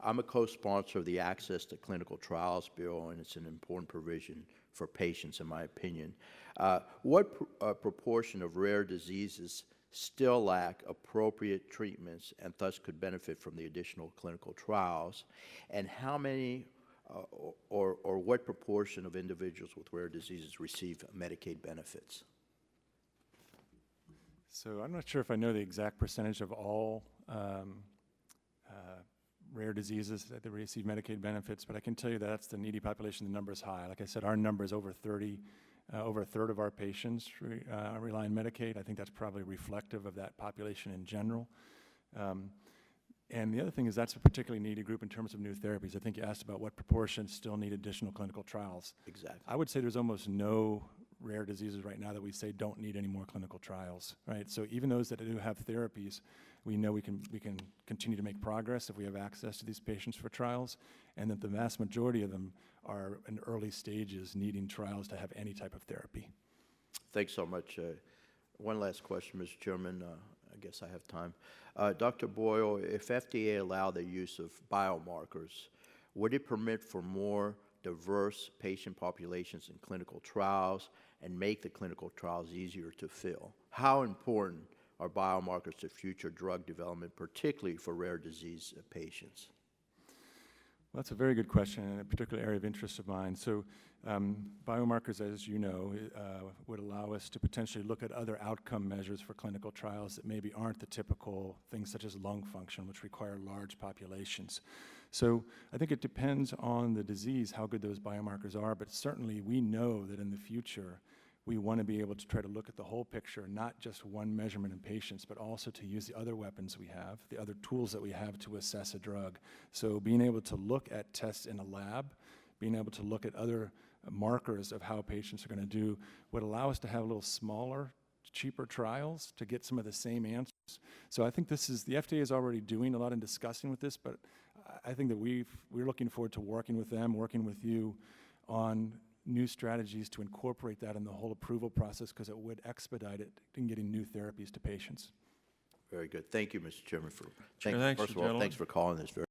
I'm a co-sponsor of the Access to Clinical Trials Bill, and it's an important provision for patients, in my opinion. What proportion of rare diseases still lack appropriate treatments and thus could benefit from the additional clinical trials? And how many or what proportion of individuals with rare diseases receive Medicaid benefits? So I'm not sure if I know the exact percentage of all rare diseases that they receive Medicaid benefits, but I can tell you that that's the needy population. The number is high. Like I said, our number is over 30. Over a third of our patients rely on Medicaid. I think that's probably reflective of that population in general. And the other thing is that's a particularly needy group in terms of new therapies. I think you asked about what proportion still need additional clinical trials. Exactly. I would say there's almost no rare diseases right now that we say don't need any more clinical trials, right? So even those that do have therapies, we know we can continue to make progress if we have access to these patients for trials, and that the vast majority of them are in early stages needing trials to have any type of therapy. Thanks so much. One last question, Mr. Chairman. I guess I have time. Dr. Boyle, if FDA allowed the use of biomarkers, would it permit for more diverse patient populations in clinical trials and make the clinical trials easier to fill? How important are biomarkers to future drug development, particularly for rare disease patients? Well, that's a very good question and a particular area of interest of mine. So biomarkers, as you know, would allow us to potentially look at other outcome measures for clinical trials that maybe aren't the typical things such as lung function, which require large populations. So I think it depends on the disease how good those biomarkers are, but certainly we know that in the future we want to be able to try to look at the whole picture, not just one measurement in patients, but also to use the other weapons we have, the other tools that we have to assess a drug. So being able to look at tests in a lab, being able to look at other markers of how patients are going to do would allow us to have a little smaller, cheaper trials to get some of the same answers. So I think this is, the FDA is already doing a lot in discussing with this, but I think that we're looking forward to working with them, working with you on new strategies to incorporate that in the whole approval process, because it would expedite it in getting new therapies to patients. Very good. Thank you, Mr. Chairman. Thanks, First of all, thanks for calling this very